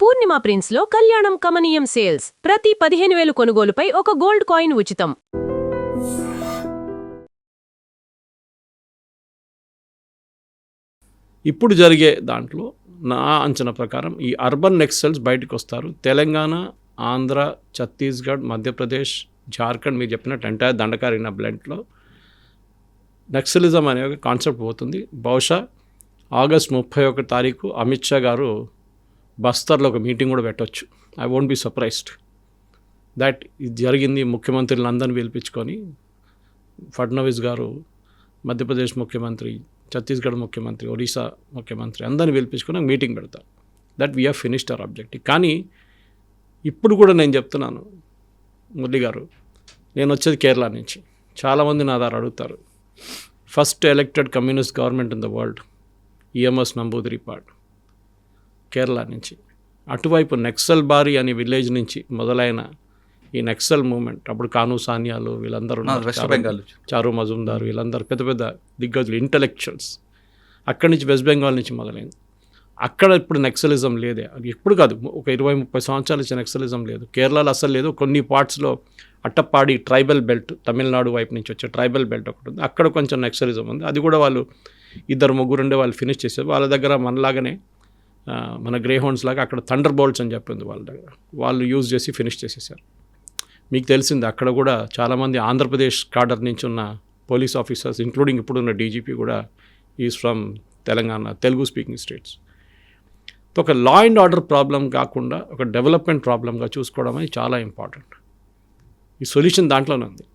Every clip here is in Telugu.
పూర్ణిమ ప్రిన్స్లో కళ్యాణం కమనీయం సేల్స్. ప్రతి 15,000 కొనుగోలుపై ఒక గోల్డ్ కాయిన్ ఉచితం. ఇప్పుడు జరిగే దాంట్లో నా అంచనా ప్రకారం ఈ అర్బన్ నెక్సల్స్ బయటకు వస్తారు. తెలంగాణ, ఆంధ్ర, ఛత్తీస్గఢ్, మధ్యప్రదేశ్, జార్ఖండ్ మీరు చెప్పినట్టు ఎంటైర్ దండకారిన బ్లెంట్లో నక్సలిజం అనే ఒక కాన్సెప్ట్ పోతుంది. బహుశా ఆగస్ట్ 31 తారీఖు అమిత్ షా గారు బస్తర్లో ఒక మీటింగ్ కూడా పెట్టవచ్చు. I won't be surprised that ఇది జరిగింది. ముఖ్యమంత్రులను అందరిని పిలిపించుకొని ఫడ్నవీస్ గారు, మధ్యప్రదేశ్ ముఖ్యమంత్రి, ఛత్తీస్గఢ్ ముఖ్యమంత్రి, ఒడిశా ముఖ్యమంత్రి అందరిని పిలిపించుకొని మీటింగ్ పెడతారు. That we have finished our objective. కానీ ఇప్పుడు కూడా నేను చెప్తున్నాను మురళి గారు, నేను వచ్చేది కేరళ నుంచి. చాలామంది నా ద్వారా అడుగుతారు, first elected communist government in the world EMS Namboodiripad, Kerala నుంచి. అటువైపు నక్సల్ బారి అనే విలేజ్ నుంచి మొదలైన ఈ నక్సల్ మూమెంట్, అప్పుడు కాను సానియాలు వీళ్ళందరూ, వెస్ట్ బెంగాల్, చారు మజుందారు వీళ్ళందరూ పెద్ద పెద్ద దిగ్గజులు, ఇంటలెక్చువల్స్. అక్కడి నుంచి వెస్ట్ బెంగాల్ నుంచి మొదలైంది. అక్కడ ఇప్పుడు నక్సలిజం లేదే, అది ఎప్పుడు కాదు, ఒక 20-30 సంవత్సరాల నుంచి నక్సలిజం లేదు. కేరళలో అసలు లేదు. కొన్ని పార్ట్స్లో అట్టప్పాడి ట్రైబల్ బెల్ట్, తమిళనాడు వైపు నుంచి వచ్చే ట్రైబల్ బెల్ట్ ఒకటి ఉంది, అక్కడ కొంచెం నక్సలిజం ఉంది. అది కూడా వాళ్ళు 2-3 ఉండే వాళ్ళు ఫినిష్ చేశారు. వాళ్ళ దగ్గర మనలాగానే మన గ్రే హౌండ్స్ లాగా అక్కడ థండర్ బోల్ట్స్ అని చెప్పింది వాళ్ళ దగ్గర, వాళ్ళు యూజ్ చేసి ఫినిష్ చేసేసారు. మీకు తెలిసింది అక్కడ కూడా చాలామంది ఆంధ్రప్రదేశ్ కాడర్ నుంచి ఉన్న పోలీస్ ఆఫీసర్స్, ఇంక్లూడింగ్ ఇప్పుడున్న డీజీపీ కూడా is from Telangana, Telugu speaking states. ఒక లా అండ్ ఆర్డర్ ప్రాబ్లం కాకుండా ఒక డెవలప్మెంట్ ప్రాబ్లంగా చూసుకోవడం అనేది చాలా ఇంపార్టెంట్. ఈ సొల్యూషన్ దాంట్లోనే ఉంది.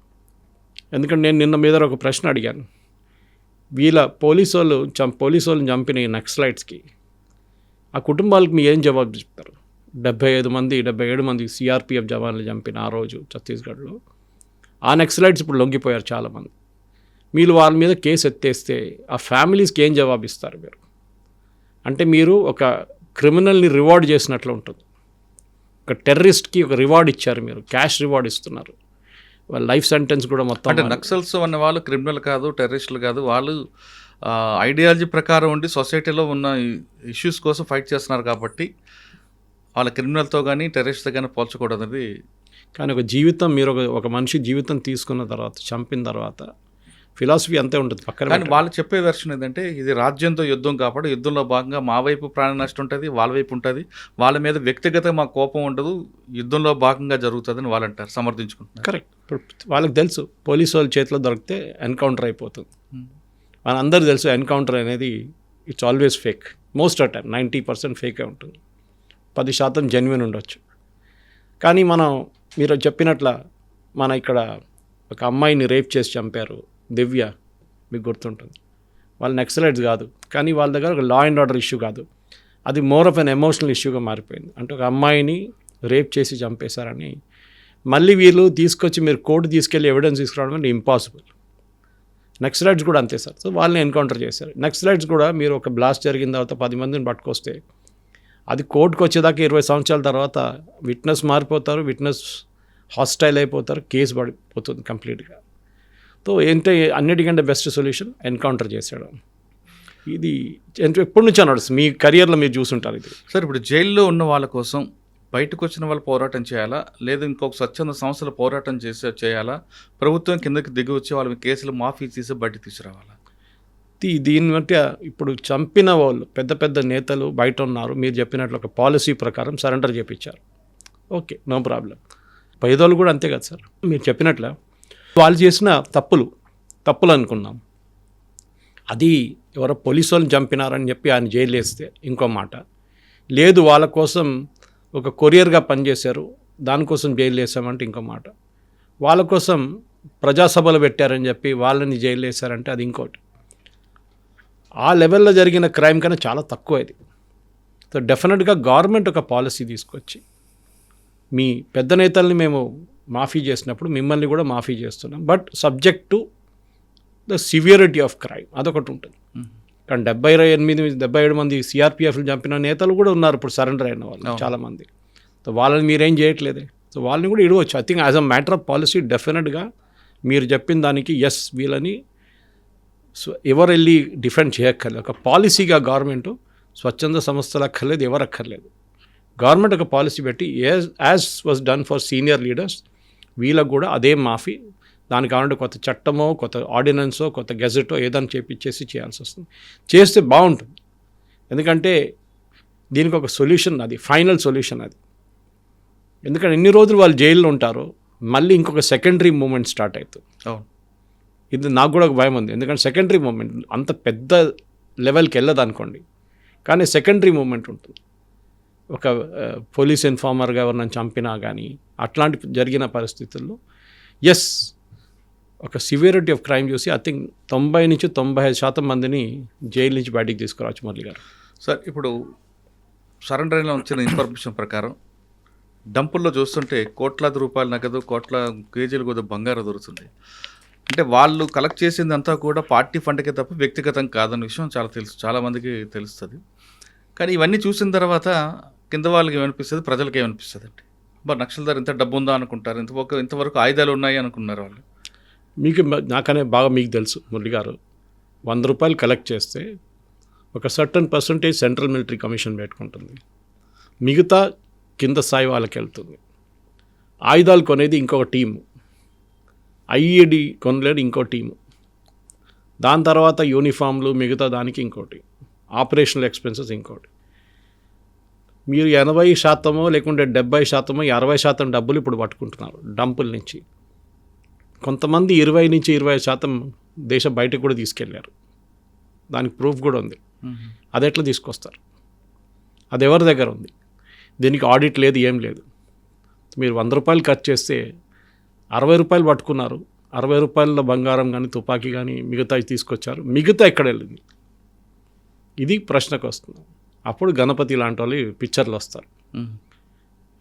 ఎందుకంటే నేను నిన్న మీద ఒక ప్రశ్న అడిగాను, వీళ్ళ పోలీసు వాళ్ళని చంపిన ఈ నక్సలైట్స్కి ఆ కుటుంబాలకు మీరు ఏం జవాబు చెప్తారు? 77 మంది సిఆర్పిఎఫ్ జవాన్లు చంపిన ఆ రోజు ఛత్తీస్గఢ్లో ఆ నక్సలైట్స్ ఇప్పుడు లొంగిపోయారు చాలామంది. మీరు వాళ్ళ మీద కేసు ఎత్తేస్తే ఆ ఫ్యామిలీస్కి ఏం జవాబు ఇస్తారు మీరు? అంటే మీరు ఒక క్రిమినల్ని రివార్డ్ చేసినట్లు ఉంటుంది. ఒక టెర్రరిస్ట్కి ఒక రివార్డ్ ఇచ్చారు, మీరు క్యాష్ రివార్డ్ ఇస్తున్నారు. వాళ్ళ లైఫ్ సెంటెన్స్ కూడా మొత్తం. అంటే నక్సల్స్ అన్న వాళ్ళు క్రిమినల్ కాదు, టెర్రరిస్టులు కాదు, వాళ్ళు ఐడియాలజీ ప్రకారం ఉండి సొసైటీలో ఉన్న ఇష్యూస్ కోసం ఫైట్ చేస్తున్నారు కాబట్టి వాళ్ళ క్రిమినల్తో కానీ టెర్రరిస్ట్తో కానీ పోల్చకూడదు అనేది. కానీ ఒక జీవితం, మీరు ఒక మనిషి జీవితం తీసుకున్న తర్వాత, చంపిన తర్వాత ఫిలాసఫీ అంతే ఉంటుంది పక్కన. కానీ వాళ్ళు చెప్పే వెర్షన్ ఏంటంటే ఇది రాజ్యంతో యుద్ధం కాబట్టి యుద్ధంలో భాగంగా మా వైపు ప్రాణ నష్టం ఉంటుంది, వాళ్ళ వైపు ఉంటుంది, వాళ్ళ మీద వ్యక్తిగతంగా మా కోపం ఉండదు, యుద్ధంలో భాగంగా జరుగుతుందని వాళ్ళు అంటారు, సమర్థించుకుంటున్నారు. కరెక్ట్. ఇప్పుడు వాళ్ళకి తెలుసు పోలీసు వాళ్ళ చేతిలో దొరికితే ఎన్కౌంటర్ అయిపోతుంది. మనందరూ తెలుసు ఎన్కౌంటర్ అనేది it's always fake. Most of time 90% ఫేకే ఉంటుంది, 10% జెన్యున్ ఉండొచ్చు. కానీ మీరు చెప్పినట్ల మన ఇక్కడ ఒక అమ్మాయిని రేప్ చేసి చంపారు, దివ్య, మీకు గుర్తుంటుంది. వాళ్ళు నక్సలైట్స్ కాదు, కానీ వాళ్ళ దగ్గర ఒక లా అండ్ ఆర్డర్ ఇష్యూ కాదు, అది మోర్ ఆఫ్ అన్ ఎమోషనల్ ఇష్యూగా మారిపోయింది. అంటే ఒక అమ్మాయిని రేప్ చేసి చంపేశారని మళ్ళీ వీళ్ళు తీసుకొచ్చి మీరు కోర్టు తీసుకెళ్ళి ఎవిడెన్స్ తీసుకురావడం అంటే ఇంపాసిబుల్. నక్సలైట్స్ కూడా అంతే సార్. సో వాళ్ళని ఎన్కౌంటర్ చేశారు. నక్సలైట్స్ కూడా మీరు ఒక బ్లాస్ట్ జరిగిన తర్వాత 10 మందిని పట్టుకొస్తే అది కోర్టుకు వచ్చేదాకా 20 సంవత్సరాల తర్వాత విట్నెస్ మారిపోతారు, విట్నెస్ హాస్టైల్ అయిపోతారు, కేసు పడిపోతుంది కంప్లీట్గా. సో ఏంటంటే అన్నిటికంటే బెస్ట్ సొల్యూషన్ ఎన్కౌంటర్ చేసాడు. ఇది ఎప్పటి నుంచి నడుస్తుంది, మీ కెరియర్లో మీరు చూసుంటారు ఇది. సార్, ఇప్పుడు జైల్లో ఉన్న వాళ్ళ కోసం బయటకు వచ్చిన వాళ్ళు పోరాటం చేయాలా, లేదా ఇంకొక స్వచ్ఛంద సంస్థలు పోరాటం చేయాలా, ప్రభుత్వం కిందకి దిగి వచ్చి వాళ్ళ కేసులు మాఫీ చేసి బయట తీసుకురావాలా? దీన్ని బట్టి ఇప్పుడు చంపిన వాళ్ళు పెద్ద పెద్ద నేతలు బయట ఉన్నారు. మీరు చెప్పినట్లు ఒక పాలసీ ప్రకారం సరెండర్ చేయించారు, ఓకే, నో ప్రాబ్లం. పేదోళ్ళు కూడా అంతే కదా సార్. మీరు చెప్పినట్ల వాళ్ళు చేసిన తప్పులు అనుకున్నాం, అది ఎవరో పోలీసు వాళ్ళని చంపినారని చెప్పి ఆయన జైలు వేస్తే ఇంకో మాట లేదు, వాళ్ళ కోసం ఒక కొరియర్గా పనిచేశారు దానికోసం జైలు వేసామంటే ఇంకో మాట, వాళ్ళ కోసం ప్రజాసభలు పెట్టారని చెప్పి వాళ్ళని జైలు వేశారంటే అది ఇంకోటి. ఆ లెవెల్లో జరిగిన క్రైమ్ కన్నా చాలా తక్కువ ఇది. సో డెఫినెట్గా గవర్నమెంట్ ఒక పాలసీ తీసుకొచ్చి మీ పెద్ద నేతల్ని మేము మాఫీ చేసినప్పుడు మిమ్మల్ని కూడా మాఫీ చేస్తున్నాం, but subject to the severity of crime అదొకటి ఉంటుంది. కానీ 77 మంది సిఆర్పిఎఫ్లు చంపిన నేతలు కూడా ఉన్నారు ఇప్పుడు సరెండర్ అయిన వాళ్ళు చాలామంది. సో వాళ్ళని మీరేం చేయట్లేదే, సో వాళ్ళని కూడా ఇడవచ్చు. I think as a matter of policy డెఫినెట్గా మీరు చెప్పిన దానికి ఎస్, వీళ్ళని ఎవరు వెళ్ళి డిఫెండ్ చేయక్కర్లేదు. ఒక పాలసీగా గవర్నమెంట్ స్వచ్ఛంద సంస్థలు అక్కర్లేదు, ఎవరు అక్కర్లేదు, గవర్నమెంట్ ఒక పాలసీ పెట్టి as was done for senior leaders వీళ్ళకు కూడా అదే మాఫీ, దానికి కావాలంటే కొత్త చట్టమో కొత్త ఆర్డినెన్సో కొత్త గెజెటో ఏదైనా చేపించేసి చేయాల్సి వస్తుంది. చేస్తే బాగుంటుంది, ఎందుకంటే దీనికి ఒక సొల్యూషన్, అది ఫైనల్ సొల్యూషన్ అది. ఎందుకంటే ఎన్ని రోజులు వాళ్ళు జైల్లో ఉంటారో మళ్ళీ ఇంకొక సెకండరీ మూమెంట్ స్టార్ట్ అవుతుంది. అవును, ఇది నాకు కూడా ఒక భయం ఉంది, ఎందుకంటే సెకండరీ మూమెంట్ అంత పెద్ద లెవెల్కి వెళ్ళదు అనుకోండి, కానీ సెకండరీ మూమెంట్ ఉంటుంది. ఒక పోలీస్ ఇన్ఫార్మర్గా ఎవరినైనా చంపినా కానీ అట్లాంటి జరిగిన పరిస్థితుల్లో ఎస్ ఒక సివియరిటీ ఆఫ్ క్రైమ్ చూసి ఐ థింక్ 90 నుంచి 95% మందిని జైలు నుంచి బయటికి తీసుకురావచ్చు. మురళి గారు సార్, ఇప్పుడు సరెండర్ అయిన వచ్చిన ఇన్ఫర్మేషన్ ప్రకారం డంపుల్లో చూస్తుంటే కోట్లాది రూపాయల నగదు, కోట్ల కేజీలు కూడా బంగారం దొరుకుతుంది. అంటే వాళ్ళు కలెక్ట్ చేసిందంతా కూడా పార్టీ ఫండ్కే తప్ప వ్యక్తిగతం కాదన్న విషయం చాలామందికి తెలుస్తుంది. కానీ ఇవన్నీ చూసిన తర్వాత కింద వాళ్ళకి ఏమనిపిస్తుంది, ప్రజలకి ఏమనిపిస్తుంది అంటే బా నక్సల్దార్ ఇంత డబ్బు ఉందా అనుకుంటారు, ఇంతవరకు ఆయుధాలు ఉన్నాయి అనుకున్నారు వాళ్ళు. నాకనే బాగా మీకు తెలుసు మురళి గారు, 100 రూపాయలు కలెక్ట్ చేస్తే ఒక certain percentage central military commission పెట్టుకుంటుంది, మిగతా కింద స్థాయి వాళ్ళకి వెళ్తుంది. ఆయుధాలు కొనేది ఇంకొక టీము, ఐఈడి కొనలేడు ఇంకో టీము, దాని తర్వాత యూనిఫామ్లు మిగతా దానికి ఇంకోటి, ఆపరేషనల్ ఎక్స్పెన్సెస్ ఇంకోటి. మీరు 80% లేకుంటే 70%, 60% డబ్బులు ఇప్పుడు పట్టుకుంటున్నారు డంపుల నుంచి. కొంతమంది 20 నుంచి 25% దేశం బయటకు కూడా తీసుకెళ్లారు, దానికి ప్రూఫ్ కూడా ఉంది. అది ఎట్లా తీసుకొస్తారు, అది ఎవరి దగ్గర ఉంది, దీనికి ఆడిట్ లేదు, ఏం లేదు. మీరు 100 రూపాయలు ఖర్చు చేస్తే 60 రూపాయలు పట్టుకున్నారు, 60 రూపాయల బంగారం కానీ తుపాకీ కానీ మిగతా తీసుకొచ్చారు, మిగతా ఎక్కడ వెళ్ళింది, ఇది ప్రశ్నకు వస్తుంది. అప్పుడు గణపతి లాంటి వాళ్ళు పిక్చర్లు వస్తారు.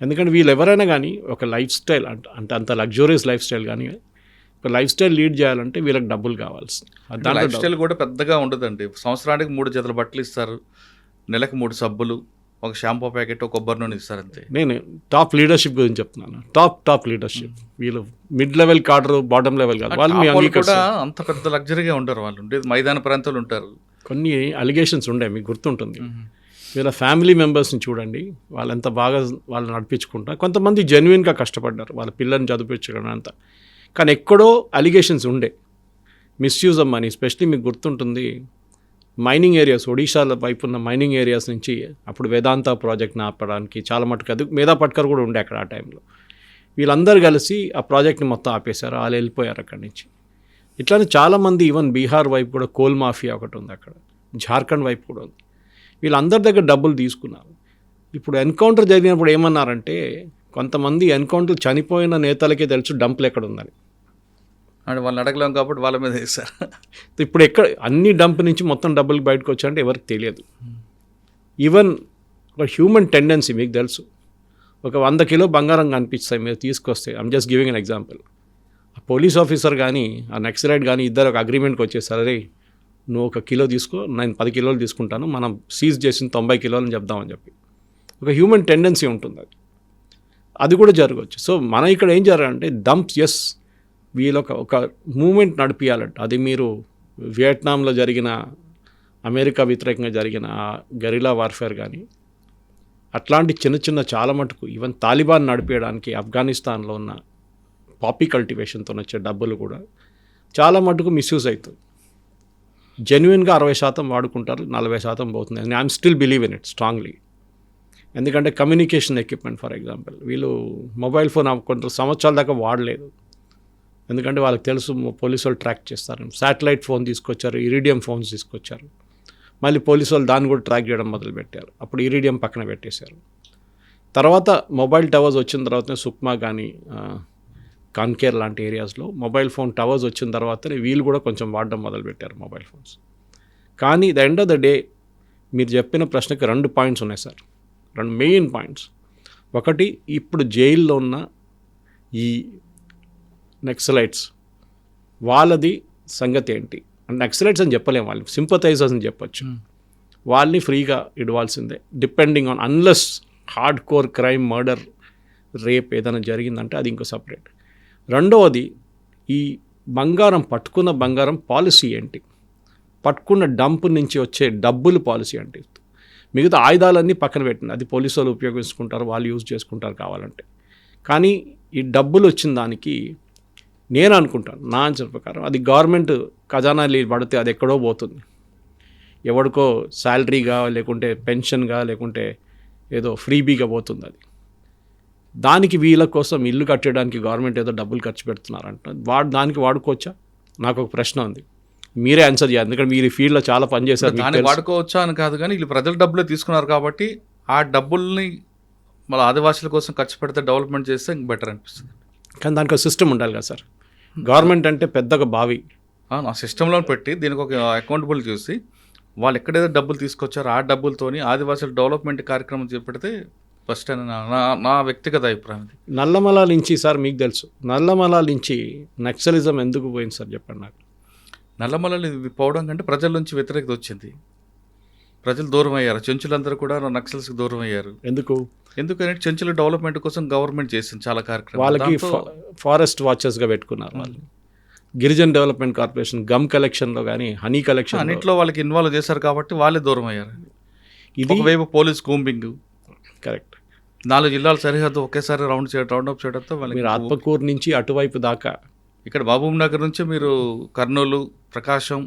ఎందుకంటే వీళ్ళు ఎవరైనా కానీ ఒక లైఫ్ స్టైల్ అంటే అంత లగ్జూరియస్ లైఫ్ స్టైల్ కానీ ఒక లైఫ్ స్టైల్ లీడ్ చేయాలంటే వీళ్ళకి డబ్బులు కావాల్సింది. లైఫ్ స్టైల్ కూడా పెద్దగా ఉండదండి. సంవత్సరానికి 3 జతల బట్టలు ఇస్తారు, నెలకు 3 సబ్బులు, ఒక షాంపూ ప్యాకెట్, ఒక కొబ్బరి నూనె ఇస్తారు అంతే. నేను టాప్ లీడర్షిప్ గురించి చెప్తున్నాను, టాప్ లీడర్షిప్. వీళ్ళు మిడ్ లెవెల్ కాడరు, బాటమ్ లెవెల్ కాదు. వాళ్ళు కూడా అంత పెద్ద లగ్జరీగా ఉంటారు, వాళ్ళు ఉండేది మైదాన ప్రాంతాలు ఉంటారు. కొన్ని అలిగేషన్స్ ఉండే, మీకు గుర్తుంటుంది. వీళ్ళ ఫ్యామిలీ మెంబర్స్ని చూడండి, వాళ్ళు ఎంత బాగా వాళ్ళు నడిపించుకుంటా. కొంతమంది జెన్యున్గా కష్టపడ్డారు వాళ్ళ పిల్లల్ని చదివించడం అంతా, కానీ ఎక్కడో అలిగేషన్స్ ఉండే, మిస్యూజ్ ఆఫ్ మనీ. ఎస్పెషలీ మీకు గుర్తుంటుంది మైనింగ్ ఏరియాస్, ఒడిశాల వైపు ఉన్న మైనింగ్ ఏరియాస్ నుంచి అప్పుడు వేదాంత ప్రాజెక్ట్ని ఆపడానికి చాలా మటుకు అది మేధా పట్కర్ కూడా ఉండే అక్కడ ఆ టైంలో. వీళ్ళందరూ కలిసి ఆ ప్రాజెక్ట్ని మొత్తం ఆపేశారు, వాళ్ళు వెళ్ళిపోయారు అక్కడి నుంచి. ఇట్లానే చాలామంది, ఈవెన్ బీహార్ వైపు కూడా కోల్ మాఫియా ఒకటి ఉంది అక్కడ, జార్ఖండ్ వైపు కూడా ఉంది. వీళ్ళందరి దగ్గర డబ్బులు తీసుకున్నారు. ఇప్పుడు ఎన్కౌంటర్ జరిగినప్పుడు ఏమన్నారంటే కొంతమంది ఎన్కౌంటర్ చనిపోయిన నేతలకే తెలుసు డంపులు ఎక్కడ ఉందని, అంటే వాళ్ళని అడగలేం కాబట్టి వాళ్ళ మీద వేస్తారు. ఇప్పుడు ఎక్కడ అన్ని డంప్ నుంచి మొత్తం డబ్బులు బయటకు వచ్చాయంటే ఎవరికి తెలియదు. ఈవెన్ ఒక హ్యూమన్ టెండెన్సీ మీకు తెలుసు, ఒక 100 కిలో బంగారం కనిపిస్తాయి మీరు తీసుకొస్తే. I'm just giving an example. ఆ పోలీస్ ఆఫీసర్ కానీ ఆ నక్సలైట్ కానీ ఇద్దరు ఒక అగ్రిమెంట్కి వచ్చేసారు, రే నువ్వు 1 కిలో తీసుకో, నేను 10 కిలోలు తీసుకుంటాను, మనం సీజ్ చేసిన 90 కిలోలు అని చెప్దామని చెప్పి. ఒక హ్యూమన్ టెండెన్సీ ఉంటుంది, అది కూడా జరగవచ్చు. సో మన ఇక్కడ ఏం జరగాలంటే డంప్స్, ఎస్ వీళ్ళు ఒక మూమెంట్ నడిపించాలంట. అది మీరు వియట్నాంలో జరిగిన అమెరికా వ్యతిరేకంగా జరిగిన గెరిలా వార్ఫేర్ కానీ అట్లాంటి చిన్న చాలా మటుకు ఈవెన్ తాలిబాన్ నడిపేయడానికి ఆఫ్ఘనిస్తాన్లో ఉన్న పాపీ కల్టివేషన్తో వచ్చే డబ్బులు కూడా చాలా మటుకు మిస్యూజ్ అవుతుంది. జెన్యున్గా 60% వాడుకుంటారు, 40% పోతుంది. And I'm still believe in it strongly. ఎందుకంటే కమ్యూనికేషన్ ఎక్విప్మెంట్ ఫర్ ఎగ్జాంపుల్, వీళ్ళు మొబైల్ ఫోన్ కొంత సంవత్సరాల దాకా వాడలేదు, ఎందుకంటే వాళ్ళకి తెలుసు పోలీసు వాళ్ళు ట్రాక్ చేస్తారు. శాటిలైట్ ఫోన్ తీసుకొచ్చారు, ఇరీడియం ఫోన్స్ తీసుకొచ్చారు, మళ్ళీ పోలీసు వాళ్ళు దాన్ని కూడా ట్రాక్ చేయడం మొదలుపెట్టారు. అప్పుడు ఇరీడియం పక్కన పెట్టేశారు. తర్వాత మొబైల్ టవర్స్ వచ్చిన తర్వాతనే సుక్మా కానీ కాన్కేర్ లాంటి ఏరియాస్లో మొబైల్ ఫోన్ టవర్స్ వచ్చిన తర్వాతనే వీళ్ళు కూడా కొంచెం వాడడం మొదలుపెట్టారు మొబైల్ ఫోన్స్. కానీ the end of the day మీరు చెప్పిన ప్రశ్నకి 2 పాయింట్స్ ఉన్నాయి సార్, 2 మెయిన్ పాయింట్స్. ఒకటి, ఇప్పుడు జైల్లో ఉన్న ఈ నక్సలైట్స్ వాళ్ళది సంగతి ఏంటి అంటే, నక్సలైట్స్ అని చెప్పలేము, వాళ్ళు సింపథైజర్స్ అని చెప్పొచ్చు. వాళ్ళని ఫ్రీగా ఇవ్వాల్సిందే, depending on unless hard core crime, murder, rape ఏదైనా జరిగిందంటే అది ఇంకో సపరేట్. రెండవది, ఈ బంగారం పట్టుకున్న బంగారం పాలసీ ఏంటి, పట్టుకున్న డంప్ నుంచి వచ్చే డబ్బులు పాలసీ ఏంటి. మిగతా ఆయుధాలన్నీ పక్కన పెట్టండి, అది పోలీసు వాళ్ళు ఉపయోగించుకుంటారు, వాళ్ళు యూజ్ చేసుకుంటారు కావాలంటే. కానీ ఈ డబ్బులు వచ్చిన దానికి నేను అనుకుంటాను, నా అంచనా ప్రకారం అది గవర్నమెంట్ ఖజానాలు పడితే అది ఎక్కడో పోతుంది, ఎవడికో శాలరీగా లేకుంటే పెన్షన్గా లేకుంటే ఏదో ఫ్రీబీగా పోతుంది. అది దానికి వీళ్ళ కోసం ఇల్లు కట్టడానికి గవర్నమెంట్ ఏదో డబ్బులు ఖర్చు పెడుతున్నారంట, దానికి వాడుకోవచ్చా? నాకు ఒక ప్రశ్న ఉంది, మీరే ఆన్సర్ చేయాలి, ఎందుకంటే మీరు ఈ ఫీల్డ్లో చాలా పనిచేశారు. దాన్ని వాడుకోవచ్చా అని కాదు, కానీ వీళ్ళు ప్రజల డబ్బులే తీసుకున్నారు కాబట్టి ఆ డబ్బుల్ని మళ్ళీ ఆదివాసుల కోసం ఖర్చు పెడితే డెవలప్మెంట్ చేస్తే ఇంక బెటర్ అనిపిస్తుంది. కానీ దానికి ఒక సిస్టమ్ ఉండాలి కదా సార్. గవర్నమెంట్ అంటే పెద్దగా బావి, ఆ సిస్టంలో పెట్టి దీనికి ఒక అకౌంటబుల్ చూసి వాళ్ళు ఎక్కడైతే డబ్బులు తీసుకొచ్చారో ఆ డబ్బులతోని ఆదివాసుల డెవలప్మెంట్ కార్యక్రమం చేపడితే ఫస్ట్ అని నా వ్యక్తిగత అభిప్రాయం. నల్లమల నుంచి సార్ మీకు తెలుసు, నల్లమల నుంచి నక్సలిజం ఎందుకు పోయింది సార్ చెప్పండి నాకు. నల్లమలని పోవడం కంటే ప్రజల నుంచి వ్యతిరేకత వచ్చింది, ప్రజలు దూరం అయ్యారు, చెంచులందరూ కూడా నక్సల్స్కి దూరం అయ్యారు. ఎందుకంటే చెంచుల డెవలప్మెంట్ కోసం గవర్నమెంట్ చేసింది చాలా కార్యక్రమాలు. వాళ్ళకి ఫారెస్ట్ వాచెస్గా పెట్టుకున్నారు వాళ్ళు. గిరిజన్ డెవలప్మెంట్ కార్పొరేషన్ గమ్ కలెక్షన్లో కానీ హనీ కలెక్షన్ అన్నింటిలో వాళ్ళకి ఇన్వాల్వ్ చేశారు కాబట్టి వాళ్ళే దూరం అయ్యారు. ఇది ఒకవైపు పోలీస్ కూంబింగ్, కరెక్ట్, 4 జిల్లాల సరిహద్దు ఒకేసారి రౌండ్ అప్ చేయడంతో మీరు ఆత్మకూరు నుంచి అటువైపు దాకా, ఇక్కడ మహబూబ్ నగర్ నుంచి మీరు కర్నూలు, ప్రకాశం,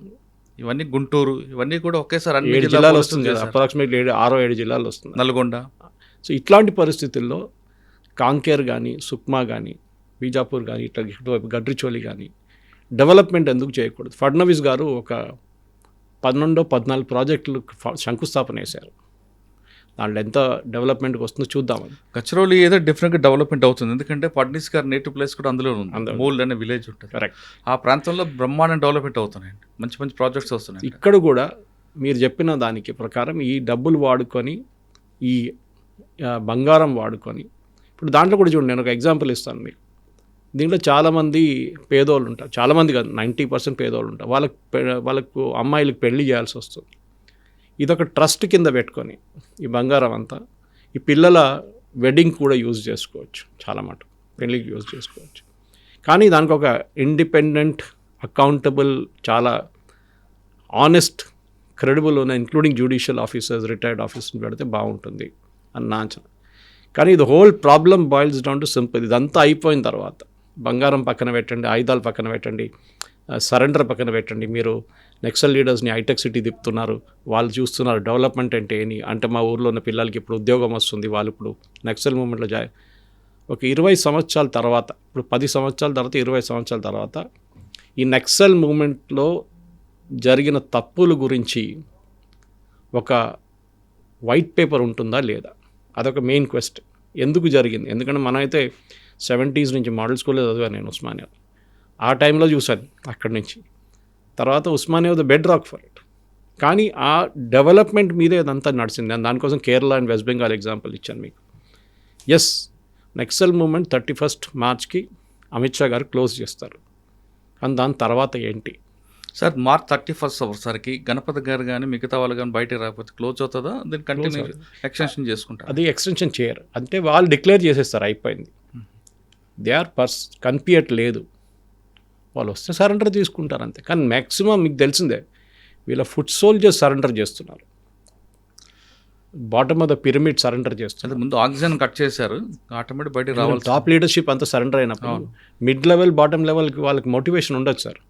ఇవన్నీ గుంటూరు, ఇవన్నీ కూడా ఒకేసారి 7 జిల్లాలు వస్తుంది, అప్రాక్సిమేట్లీ 6-7 జిల్లాలు వస్తుంది, నల్గొండ. సో ఇట్లాంటి పరిస్థితుల్లో కాంకేర్ కానీ, సుక్మా కానీ, బీజాపూర్ కానీ, ఇటువైపు గడ్రిచోలి కానీ డెవలప్మెంట్ ఎందుకు చేయకూడదు? ఫడ్నవీస్ గారు ఒక 12-14 ప్రాజెక్టులు శంకుస్థాపన చేశారు. దాంట్లో ఎంత డెవలప్మెంట్కి వస్తుందో చూద్దామని. గచ్చిరోలి ఏదో డిఫరెంట్గా డెవలప్మెంట్ అవుతుంది, ఎందుకంటే ఫడ్నీస్ గారు నేటివ్ ప్లేస్ కూడా అందులో ఉంది, మూల్ అనే విలేజ్ ఉంటుంది. కరెక్ట్, ఆ ప్రాంతంలో బ్రహ్మాండం డెవలప్మెంట్ అవుతున్నాయండి, మంచి మంచి ప్రాజెక్ట్స్ వస్తున్నాయి. ఇక్కడ కూడా మీరు చెప్పిన దానికి ప్రకారం ఈ డబ్బులు వాడుకొని, ఈ బంగారం వాడుకొని, ఇప్పుడు దాంట్లో కూడా చూడండి, నేను ఒక ఎగ్జాంపుల్ ఇస్తాను మీకు. దీంట్లో చాలామంది పేదోళ్ళు ఉంటారు, చాలామంది కాదు 90% పేదోళ్ళు ఉంటారు, వాళ్ళకు అమ్మాయిలకు పెళ్లి చేయాల్సి వస్తుంది. ఇదొక ట్రస్ట్ కింద పెట్టుకొని ఈ బంగారం అంతా ఈ పిల్లల వెడ్డింగ్ కూడా యూజ్ చేసుకోవచ్చు, చాలా మటుకు పెళ్ళికి యూజ్ చేసుకోవచ్చు. కానీ దానికి ఒక ఇండిపెండెంట్, అకౌంటబుల్, చాలా ఆనెస్ట్, క్రెడిబుల్ ఉన్న ఇంక్లూడింగ్ జ్యుడిషియల్ ఆఫీసర్స్, రిటైర్డ్ ఆఫీసర్ని పెడితే బాగుంటుంది అని నా అంచనా. కానీ ఇది whole problem boils down to simple. ఇదంతా అయిపోయిన తర్వాత బంగారం పక్కన పెట్టండి, ఆయుధాలు పక్కన పెట్టండి, సరెండర్ పక్కన పెట్టండి, మీరు నెక్సల్ లీడర్స్ని హైటెక్ సిటీ తిప్పుతున్నారు, వాళ్ళు చూస్తున్నారు డెవలప్మెంట్ అంటే ఏంటి, అంటే మా ఊర్లో ఉన్న పిల్లలకి ఇప్పుడు ఉద్యోగం వస్తుంది, వాళ్ళు ఇప్పుడు నెక్సల్ మూమెంట్లో ఒక 20 సంవత్సరాల తర్వాత, ఇప్పుడు 10 సంవత్సరాల తర్వాత 20 సంవత్సరాల తర్వాత ఈ నెక్సల్ మూమెంట్లో జరిగిన తప్పుల గురించి ఒక వైట్ పేపర్ ఉంటుందా లేదా, అదొక మెయిన్ క్వశ్చన్. ఎందుకు జరిగింది? ఎందుకంటే మనమైతే 70s నుంచి మోడల్ స్కూల్లో చదివాను నేను, ఉస్మానియా. ఆ టైంలో చూశాను అక్కడి నుంచి. తర్వాత Osmania the bedrock for it. కానీ ఆ డెవలప్మెంట్ మీదే అదంతా నడిచింది. నేను దానికోసం Kerala and west Bengal example ఇచ్చాను మీకు. ఎస్, నెక్సల్ మూమెంట్ 31st మార్చ్కి అమిత్ షా గారు క్లోజ్ చేస్తారు. కానీ దాని తర్వాత ఏంటి సార్? మార్చ్ 31st అవ్వసరికి గణపతి గారు కానీ మిగతా వాళ్ళు కానీ బయట రాకపోతే క్లోజ్ అవుతుందా? దీన్ని కంటిన్యూ ఎక్స్టెన్షన్ చేసుకుంటారు? అది ఎక్స్టెన్షన్ చేయరు, అంటే వాళ్ళు డిక్లేర్ చేసేస్తారు, అయిపోయింది. దే ఆర్ కన్పియట్ లేదు, వాళ్ళు వస్తే సరెండర్ తీసుకుంటారు అంతే. కానీ మ్యాక్సిమం మీకు తెలిసిందే, వీళ్ళ ఫుట్ సోల్జర్స్ సరెండర్ చేస్తున్నారు, bottom of the pyramid surrender చేస్తున్నారు. ముందు ఆక్సిజన్ కట్ చేశారు, ఆటోమేటిక్ బయట రావాలి. టాప్ లీడర్షిప్ అంతా సరెండర్ అయినప్పుడు మిడ్ లెవెల్, బాటమ్ లెవెల్కి వాళ్ళకి మోటివేషన్ ఉండొచ్చు సార్,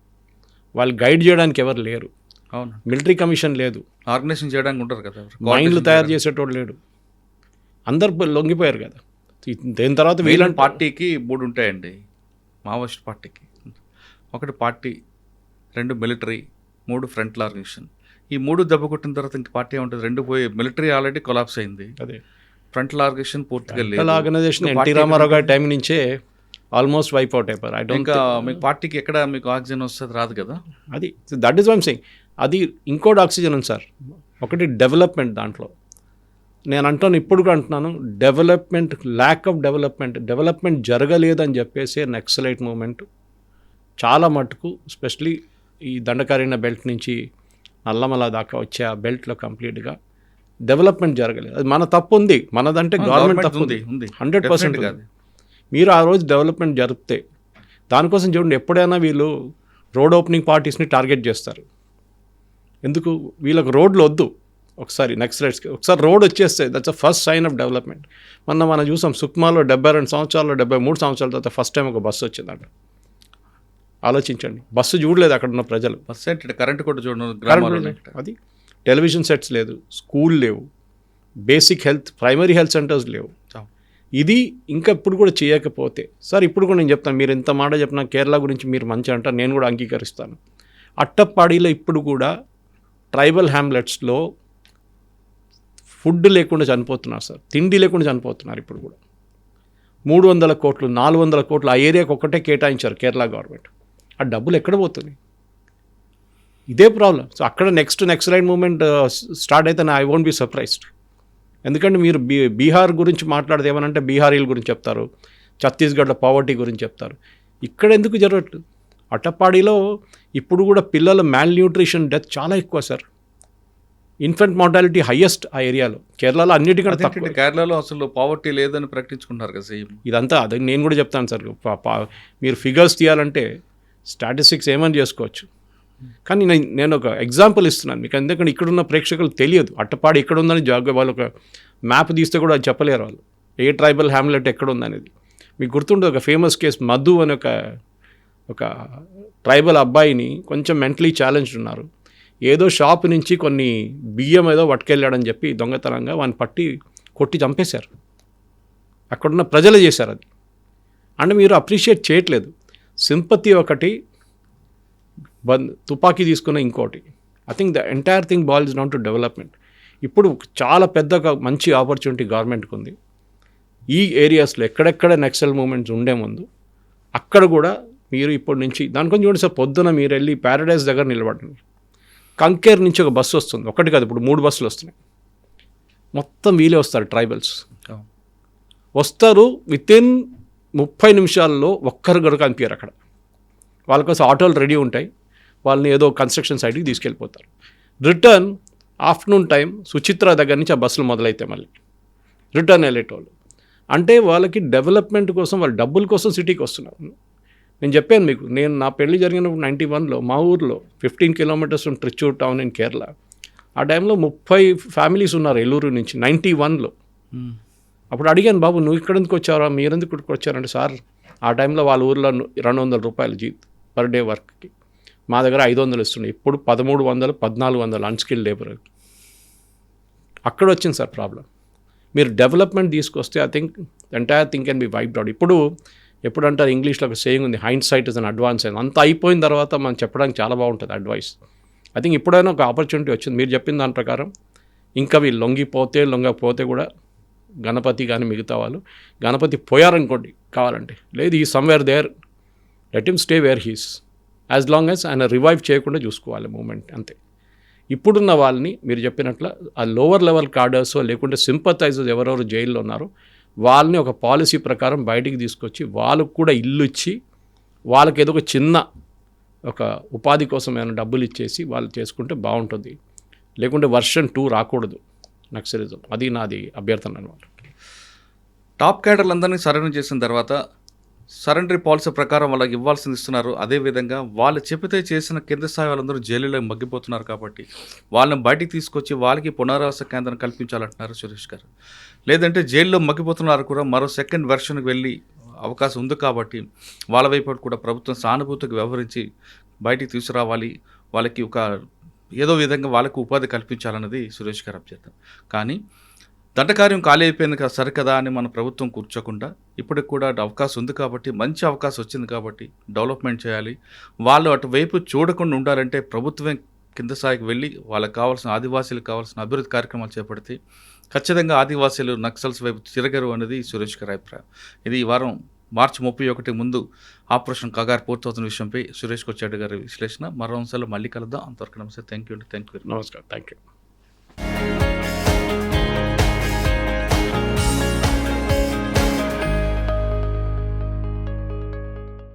వాళ్ళు గైడ్ చేయడానికి ఎవరు లేరు. అవును, మిలిటరీ కమిషన్ లేదు, ఆర్గనైజేషన్ చేయడానికి ఉంటారు కదా, మైండ్లు తయారు చేసేటోడు లేడు, అందరు లొంగిపోయారు కదా. దేని తర్వాత వీళ్ళని పార్టీకి 3 ఉంటాయండి, మావోయిస్ట్ పార్టీకి. 1 పార్టీ, 2 మిలిటరీ, 3 ఫ్రంట్ ఆర్గనైజేషన్. ఈ 3 దెబ్బ కొట్టిన తర్వాత ఇంక పార్టీ ఉంటుంది, 2 పోయి. మిలిటరీ ఆల్రెడీ కొలాప్స్ అయింది, అదే ఫ్రంట్ ఆర్గనైజేషన్ పూర్తిగా లేదు. ఆర్గనైజేషన్ ఎన్టీ రామారావు గారి టైం నుంచే ఆల్మోస్ట్ వైప్ అవుట్ అయిపోయారు. ఇంకా మీకు పార్టీకి ఎక్కడ మీకు ఆక్సిజన్ వస్తుంది? రాదు కదా. అది that is why I'm saying. అది ఇంకోటి ఆక్సిజన్ ఉంది సార్, ఒకటి డెవలప్మెంట్. దాంట్లో నేను అంటాను, ఇప్పుడు కూడా అంటున్నాను, డెవలప్మెంట్, ల్యాక్ ఆఫ్ డెవలప్మెంట్ జరగలేదని చెప్పేసి నక్సలైట్ మూమెంట్ చాలా మటుకు, ఎస్పెషలీ ఈ దండకారణ్య బెల్ట్ నుంచి నల్లమల దాకా వచ్చే ఆ బెల్ట్లో కంప్లీట్గా డెవలప్మెంట్ జరగలేదు. అది మన తప్పు ఉంది, మనదంటే గవర్నమెంట్ తప్పు ఉంది 100% కాదు. మీరు ఆ రోజు డెవలప్మెంట్ జరిపితే, దానికోసం చూడండి, ఎప్పుడైనా వీళ్ళు రోడ్ ఓపెనింగ్ పార్టీస్ని టార్గెట్ చేస్తారు. ఎందుకు? వీళ్ళకి రోడ్లు వద్దు, ఒకసారి నక్సలైట్స్కి ఒకసారి రోడ్ వచ్చేస్తే that's a first sign of development. మనం చూసాం సుక్మాలో 72 సంవత్సరాల్లో 73 సంవత్సరాల తర్వాత ఫస్ట్ టైం ఒక బస్సు వచ్చిందంట. ఆలోచించండి, బస్సు చూడలేదు అక్కడ ఉన్న ప్రజలు. బస్సు ఏంటంటే కరెంట్ కూడా చూడండి, అది టెలివిజన్ సెట్స్ లేదు, స్కూల్ లేవు, basic health primary health centres లేవు. ఇది ఇంకా ఇప్పుడు కూడా చేయకపోతే సార్, ఇప్పుడు కూడా నేను చెప్తాను, మీరు ఎంత మాట చెప్పినా కేరళ గురించి మీరు మంచి అంటారు, నేను కూడా అంగీకరిస్తాను. అట్టప్పాడిలో ఇప్పుడు కూడా ట్రైబల్ హ్యామ్లెట్స్లో ఫుడ్ లేకుండా చనిపోతున్నారు సార్, తిండి లేకుండా చనిపోతున్నారు. ఇప్పుడు కూడా 300 కోట్లు 400 కోట్లు ఆ ఏరియాకి ఒక్కటే కేటాయించారు కేరళ గవర్నమెంట్. ఆ డబ్బులు ఎక్కడ పోతుంది? ఇదే ప్రాబ్లం. సో అక్కడ నెక్స్ట్ మూమెంట్ స్టార్ట్ అయితే ఐ వోంట్ బి సర్ప్రైజ్డ్. ఎందుకంటే మీరు బీహార్ గురించి మాట్లాడితే ఏమనంటే బీహారీల గురించి చెప్తారు, ఛత్తీస్గఢ్లో పావర్టీ గురించి చెప్తారు. ఇక్కడ ఎందుకు జరగట్లేదు? అట్టపాడిలో ఇప్పుడు కూడా పిల్లల మ్యాల్ న్యూట్రిషన్ డెత్ చాలా ఎక్కువ సార్. ఇన్ఫెంట్ మార్టాలిటీ హైయెస్ట్ ఆ ఏరియాలో. కేరళలో అన్నిటికంటే తక్కువ. కేరళలో అసలు పావర్టీ లేదని ప్రకటించుకుంటారు కదా సేమ్. ఇదంతా అదే నేను కూడా చెప్తాను సార్. మీరు ఫిగర్స్ తీయాలంటే స్టాటిస్టిక్స్ ఏమని చేసుకోవచ్చు, కానీ నేను ఒక ఎగ్జాంపుల్ ఇస్తున్నాను మీకు. ఎందుకంటే ఇక్కడున్న ప్రేక్షకులు తెలియదు అట్టపాడి ఎక్కడ ఉందని వాళ్ళు ఒక మ్యాప్ తీస్తే కూడా అది చెప్పలేరు వాళ్ళు, ఏ ట్రైబల్ హ్యామ్లెట్ ఎక్కడ ఉందనేది. మీకు గుర్తుంటుంది ఒక ఫేమస్ కేసు, మధు అని ఒక ట్రైబల్ అబ్బాయిని కొంచెం మెంటలీ ఛాలెంజ్డ్ ఉన్నారు, ఏదో షాప్ నుంచి కొన్ని బియ్యం ఏదో పట్టుకెళ్ళాడని చెప్పి దొంగతనంగా వాడిని పట్టి కొట్టి చంపేశారు. అక్కడున్న ప్రజలు చేశారు అది. అంటే మీరు అప్రిషియేట్ చేయట్లేదు. సింపతి ఒకటి, తుపాకీ తీసుకున్న ఇంకోటి. I think the entire thing boils down to development. ఇప్పుడు చాలా పెద్ద మంచి ఆపర్చునిటీ గవర్నమెంట్కి ఉంది. ఈ ఏరియాస్లో ఎక్కడెక్కడ నక్సల్ మూమెంట్స్ ఉండే ముందు అక్కడ కూడా మీరు ఇప్పటి నుంచి దాని కొంచెం చూడండి సార్. పొద్దున మీరు వెళ్ళి ప్యారడైజ్ దగ్గర నిలబడండి, కంకేర్ నుంచి ఒక బస్సు వస్తుంది, ఒకటి కాదు ఇప్పుడు 3 బస్సులు వస్తున్నాయి. మొత్తం వీలే వస్తారు, ట్రైబల్స్ వస్తారు. వితిన్ 30 నిమిషాల్లో ఒక్కరు కూడా కనిపించారు అక్కడ. వాళ్ళ కోసం ఆటోలు రెడీ ఉంటాయి, వాళ్ళని ఏదో కన్స్ట్రక్షన్ సైట్కి తీసుకెళ్ళిపోతారు. రిటర్న్ ఆఫ్టర్నూన్ టైం సుచిత్ర దగ్గర నుంచి ఆ బస్సులు మొదలైతే మళ్ళీ రిటర్న్ వెళ్ళేటోళ్ళు. అంటే వాళ్ళకి డెవలప్మెంట్ కోసం, వాళ్ళ డబ్బుల కోసం సిటీకి వస్తున్నారు. నేను చెప్పాను మీకు, నేను నా పెళ్లి జరిగినప్పుడు 91లో మా ఊర్లో 15 కిలోమీటర్స్ ట్రిచ్చూర్ టౌన్ ఇన్ కేరళ. ఆ టైంలో 30 ఫ్యామిలీస్ ఉన్నారు ఏలూరు నుంచి 91లో. అప్పుడు అడిగాను, బాబు నువ్వు ఇక్కడ ఎందుకు వచ్చారా, మీరెందుకు ఇక్కడికి వచ్చారంటే, సార్ ఆ టైంలో వాళ్ళ ఊర్లో 200 రూపాయలు పర్ డే వర్క్కి, మా దగ్గర 500 ఇస్తున్నాయి. ఇప్పుడు 1300 1400 అన్స్కిల్డ్ లేబర్. అక్కడ వచ్చింది సార్ ప్రాబ్లం. మీరు డెవలప్మెంట్ తీసుకొస్తే I think entire thing can be wiped out. ఎప్పుడు అంటారు ఇంగ్లీష్లో ఒక సేయింగ్ ఉంది, hindsight is an advance. అంత అయిపోయిన తర్వాత మనం చెప్పడానికి చాలా బాగుంటుంది అడ్వైస్. ఐ థింక్ ఇప్పుడైనా ఒక ఆపర్చునిటీ వచ్చింది. మీరు చెప్పిన దాని ప్రకారం ఇంకా వీళ్ళు లొంగకపోతే కూడా గణపతి కానీ మిగతా వాళ్ళు, గణపతి పోయారనుకోండి కావాలంటే, లేదు ఈ somewhere there, let him stay where he's, as long as ఆయన రివైవ్ చేయకుండా చూసుకోవాలి మూమెంట్, అంతే. ఇప్పుడున్న వాళ్ళని మీరు చెప్పినట్లు ఆ లోవర్ లెవెల్ కార్డర్స్ లేకుంటే సింపథైజర్స్ ఎవరెవరు జైల్లో ఉన్నారో వాళ్ళని ఒక పాలసీ ప్రకారం బయటికి తీసుకొచ్చి వాళ్ళకు కూడా ఇల్లు ఇచ్చి వాళ్ళకి ఏదో ఒక చిన్న ఒక ఉపాధి కోసం ఏమైనా డబ్బులు ఇచ్చేసి వాళ్ళు చేసుకుంటే బాగుంటుంది. లేకుంటే వర్షన్ 2 రాకూడదు నక్సలిజం. అది నాది అభ్యర్థన అనమాట. టాప్ క్యాడర్లందరినీ సరెండర్ చేసిన తర్వాత సరెండరీ పాలసీ ప్రకారం వాళ్ళకి ఇవ్వాల్సింది ఇస్తున్నారు. అదేవిధంగా వాళ్ళు చెప్పితే చేసిన కింద స్థాయి వాళ్ళందరూ జైలులో మగ్గిపోతున్నారు కాబట్టి వాళ్ళని బయటికి తీసుకొచ్చి వాళ్ళకి పునరావాస కేంద్రం కల్పించాలంటున్నారు సురేష్ గారు. లేదంటే జైల్లో మగ్గిపోతున్నారు కూడా మరో సెకండ్ వెర్షన్కి వెళ్ళి అవకాశం ఉంది కాబట్టి వాళ్ళ వైపు కూడా ప్రభుత్వం సానుభూతికి వ్యవహరించి బయటికి తీసుకురావాలి, వాళ్ళకి ఒక ఏదో విధంగా వాళ్ళకు ఉపాధి కల్పించాలన్నది సురేష్ గారు అభ్యర్థన. కానీ దండకార్యం ఖాళీ అయిపోయింది కదా సరికదా అని మన ప్రభుత్వం కూర్చోకుండా ఇప్పటికి కూడా అవకాశం ఉంది కాబట్టి, మంచి అవకాశం వచ్చింది కాబట్టి డెవలప్మెంట్ చేయాలి. వాళ్ళు అటువైపు చూడకుండా ఉండాలంటే ప్రభుత్వమే కింద స్థాయికి వెళ్ళి వాళ్ళకి కావాల్సిన ఆదివాసీలకు కావాల్సిన అభివృద్ధి కార్యక్రమాలు చేపడితే ఖచ్చితంగా ఆదివాసీలు నక్సల్స్ వైపు తిరగరు అనేది సురేష్ గారి అభిప్రాయం. ఇది ఈ వారం మార్చి 31 ముందు ఆపరేషన్ కగార్ పూర్తవుతున్న విషయంపై సురేష్ కొచ్చాడు గారి విశ్లేషణ. మరో అంశాలు మళ్ళీ కలుద్దాం. అంతవరకు నమస్తే. Thank you. నమస్కారం. Thank you.